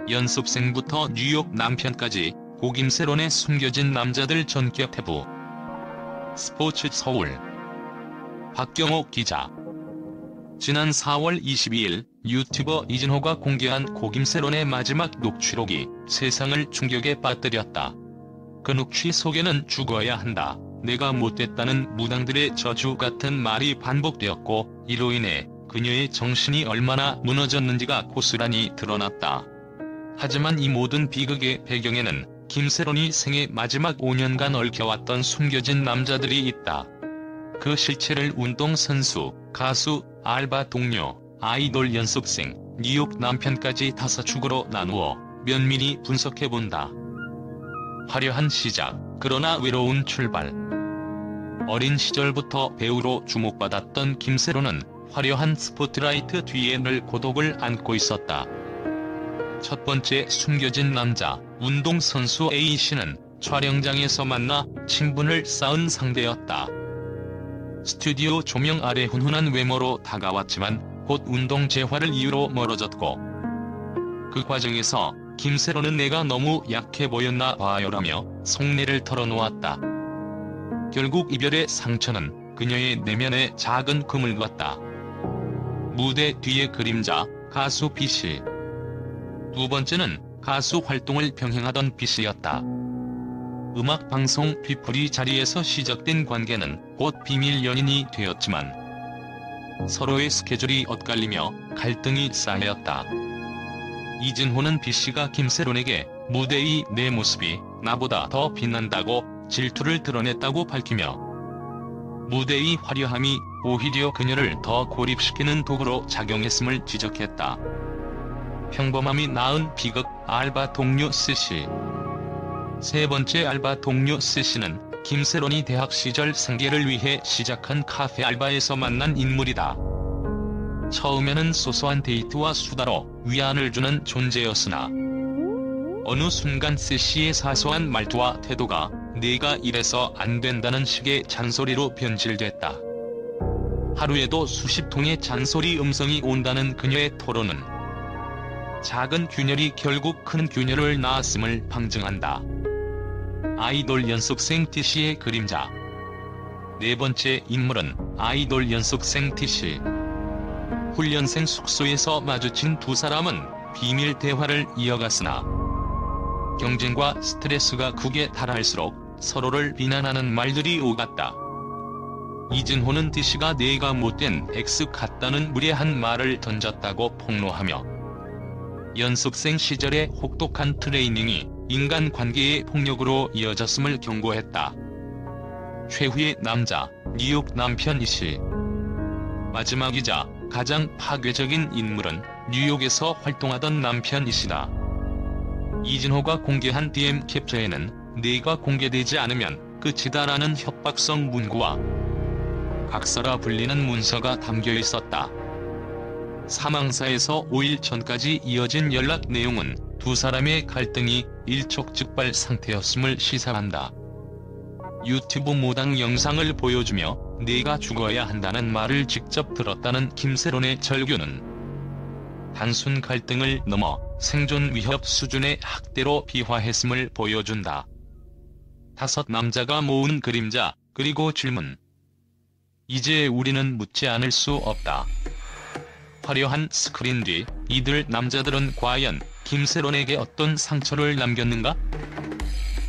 연습생부터 뉴욕 남편까지 고김세론의 숨겨진 남자들 전격 태부. 스포츠 서울 박경옥 기자. 지난 4월 22일 유튜버 이진호가 공개한 고김세론의 마지막 녹취록이 세상을 충격에 빠뜨렸다. 그 녹취 속에는 죽어야 한다, 내가 못됐다는 무당들의 저주 같은 말이 반복되었고, 이로 인해 그녀의 정신이 얼마나 무너졌는지가 고스란히 드러났다. 하지만 이 모든 비극의 배경에는 김세론이 생애 마지막 5년간 얽혀왔던 숨겨진 남자들이 있다. 그 실체를 운동선수, 가수, 알바 동료, 아이돌 연습생, 뉴욕 남편까지 5축으로 나누어 면밀히 분석해본다. 화려한 시작, 그러나 외로운 출발. 어린 시절부터 배우로 주목받았던 김세론은 화려한 스포트라이트 뒤에 늘 고독을 안고 있었다. 첫 번째 숨겨진 남자, 운동선수 A씨는 촬영장에서 만나 친분을 쌓은 상대였다. 스튜디오 조명 아래 훈훈한 외모로 다가왔지만 곧 운동 재활을 이유로 멀어졌고, 그 과정에서 김세론은 내가 너무 약해 보였나 봐요라며 속내를 털어놓았다. 결국 이별의 상처는 그녀의 내면에 작은 금을 걷다. 무대 뒤의 그림자, 가수 B씨. 두 번째는 가수 활동을 병행하던 B씨였다. 음악방송 뒤풀이 자리에서 시작된 관계는 곧 비밀 연인이 되었지만 서로의 스케줄이 엇갈리며 갈등이 쌓였다. 이진호는 B씨가 김세론에게 무대의 내 모습이 나보다 더 빛난다고 질투를 드러냈다고 밝히며, 무대의 화려함이 오히려 그녀를 더 고립시키는 도구로 작용했음을 지적했다. 평범함이 낳은 비극, 알바 동료 C씨. 세 번째 알바 동료 C씨는 김세론이 대학 시절 생계를 위해 시작한 카페 알바에서 만난 인물이다. 처음에는 소소한 데이트와 수다로 위안을 주는 존재였으나 어느 순간 C씨의 사소한 말투와 태도가 내가 이래서 안 된다는 식의 잔소리로 변질됐다. 하루에도 수십 통의 잔소리 음성이 온다는 그녀의 토론은 작은 균열이 결국 큰 균열을 낳았음을 방증한다. 아이돌 연습생 T씨의 그림자. 네 번째 인물은 아이돌 연습생 T씨. 훈련생 숙소에서 마주친 두 사람은 비밀 대화를 이어갔으나 경쟁과 스트레스가 극에 달할수록 서로를 비난하는 말들이 오갔다. 이진호는 T씨가 내가 못된 X 같다는 무례한 말을 던졌다고 폭로하며 연습생 시절의 혹독한 트레이닝이 인간관계의 폭력으로 이어졌음을 경고했다. 최후의 남자, 뉴욕 남편 E씨. 마지막이자 가장 파괴적인 인물은 뉴욕에서 활동하던 남편 E씨다. 이진호가 공개한 DM 캡처에는 내가 공개되지 않으면 끝이다라는 협박성 문구와 각서라 불리는 문서가 담겨 있었다. 사망사에서 5일 전까지 이어진 연락 내용은 두 사람의 갈등이 일촉즉발 상태였음을 시사한다. 유튜브 무당 영상을 보여주며 내가 죽어야 한다는 말을 직접 들었다는 김세론의 절규는 단순 갈등을 넘어 생존 위협 수준의 학대로 비화했음을 보여준다. 5 남자가 모은 그림자, 그리고 질문. 이제 우리는 묻지 않을 수 없다. 화려한 스크린 뒤 이들 남자들은 과연 김세론에게 어떤 상처를 남겼는가?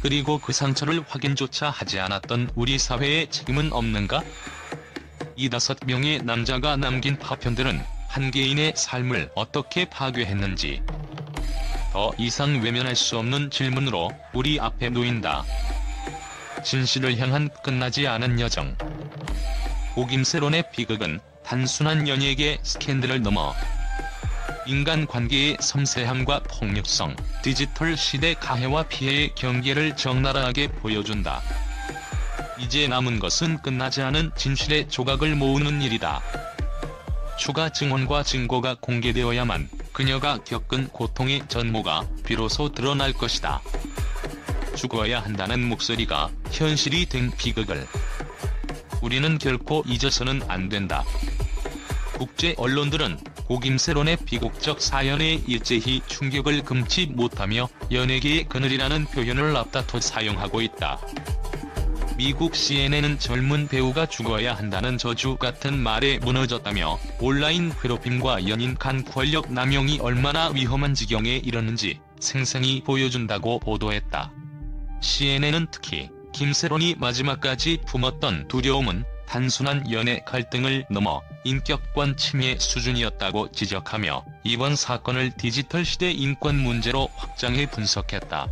그리고 그 상처를 확인조차 하지 않았던 우리 사회의 책임은 없는가? 이 5명의 남자가 남긴 파편들은 한 개인의 삶을 어떻게 파괴했는지 더 이상 외면할 수 없는 질문으로 우리 앞에 놓인다. 진실을 향한 끝나지 않은 여정. 고김세론의 비극은 단순한 연예계 스캔들을 넘어 인간관계의 섬세함과 폭력성, 디지털 시대 가해와 피해의 경계를 적나라하게 보여준다. 이제 남은 것은 끝나지 않은 진실의 조각을 모으는 일이다. 추가 증언과 증거가 공개되어야만 그녀가 겪은 고통의 전모가 비로소 드러날 것이다. 죽어야 한다는 목소리가 현실이 된 비극을 우리는 결코 잊어서는 안 된다. 국제 언론들은 고 김세론의 비극적 사연에 일제히 충격을 금치 못하며 연예계의 그늘이라는 표현을 앞다퉈 사용하고 있다. 미국 CNN은 젊은 배우가 죽어야 한다는 저주 같은 말에 무너졌다며 온라인 괴롭힘과 연인 간 권력 남용이 얼마나 위험한 지경에 이르는지 생생히 보여준다고 보도했다. CNN은 특히 김세론이 마지막까지 품었던 두려움은 단순한 연애 갈등을 넘어 인격권 침해 수준이었다고 지적하며 이번 사건을 디지털 시대 인권 문제로 확장해 분석했다.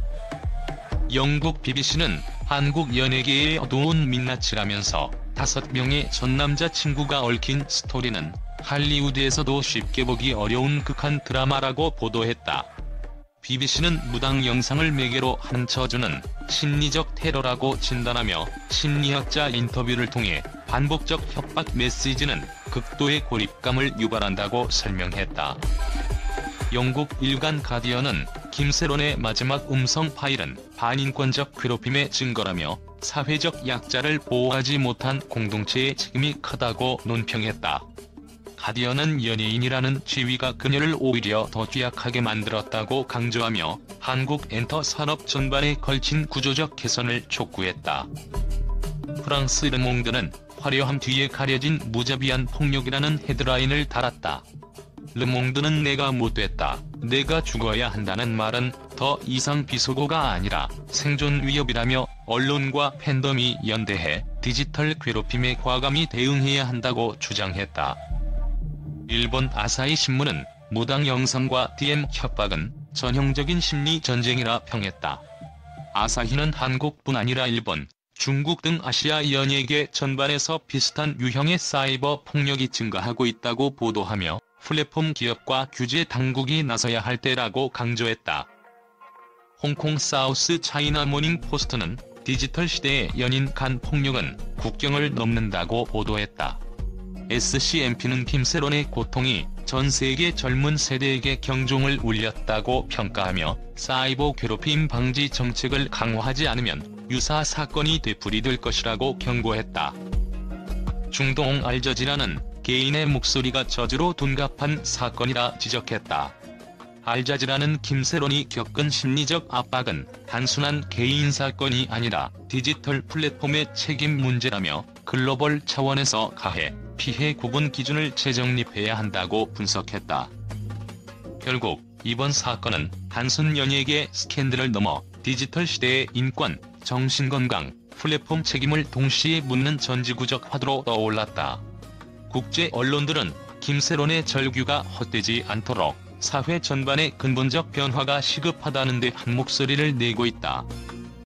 영국 BBC는 한국 연예계의 어두운 민낯이라면서 5명의 전 남자친구가 얽힌 스토리는 할리우드에서도 쉽게 보기 어려운 극한 드라마라고 보도했다. BBC는 무당 영상을 매개로 한 저주는 심리적 테러라고 진단하며 심리학자 인터뷰를 통해 반복적 협박 메시지는 극도의 고립감을 유발한다고 설명했다. 영국 일간 가디언은 김세론의 마지막 음성 파일은 반인권적 괴롭힘의 증거라며 사회적 약자를 보호하지 못한 공동체의 책임이 크다고 논평했다. 가디언은 연예인이라는 지위가 그녀를 오히려 더 취약하게 만들었다고 강조하며 한국 엔터 산업 전반에 걸친 구조적 개선을 촉구했다. 프랑스 르몽드는 화려함 뒤에 가려진 무자비한 폭력이라는 헤드라인을 달았다. 르몽드는 내가 못됐다, 내가 죽어야 한다는 말은 더 이상 비속어가 아니라 생존 위협이라며 언론과 팬덤이 연대해 디지털 괴롭힘에 과감히 대응해야 한다고 주장했다. 일본 아사히 신문은 무당 영상과 DM 협박은 전형적인 심리 전쟁이라 평했다. 아사히는 한국뿐 아니라 일본, 중국 등 아시아 연예계 전반에서 비슷한 유형의 사이버 폭력이 증가하고 있다고 보도하며 플랫폼 기업과 규제 당국이 나서야 할 때라고 강조했다. 홍콩 사우스 차이나 모닝 포스트는 디지털 시대의 연인 간 폭력은 국경을 넘는다고 보도했다. SCMP는 김세론의 고통이 전 세계 젊은 세대에게 경종을 울렸다고 평가하며 사이버 괴롭힘 방지 정책을 강화하지 않으면 유사 사건이 되풀이될 것이라고 경고했다. 중동 알저지라는 개인의 목소리가 저주로 둔갑한 사건이라 지적했다. 알자지라는 김세론이 겪은 심리적 압박은 단순한 개인 사건이 아니라 디지털 플랫폼의 책임 문제라며 글로벌 차원에서 가해, 피해 구분 기준을 재정립해야 한다고 분석했다. 결국 이번 사건은 단순 연예계 스캔들을 넘어 디지털 시대의 인권, 정신건강, 플랫폼 책임을 동시에 묻는 전지구적 화두로 떠올랐다. 국제 언론들은 김세론의 절규가 헛되지 않도록 사회 전반의 근본적 변화가 시급하다는 데 한 목소리를 내고 있다.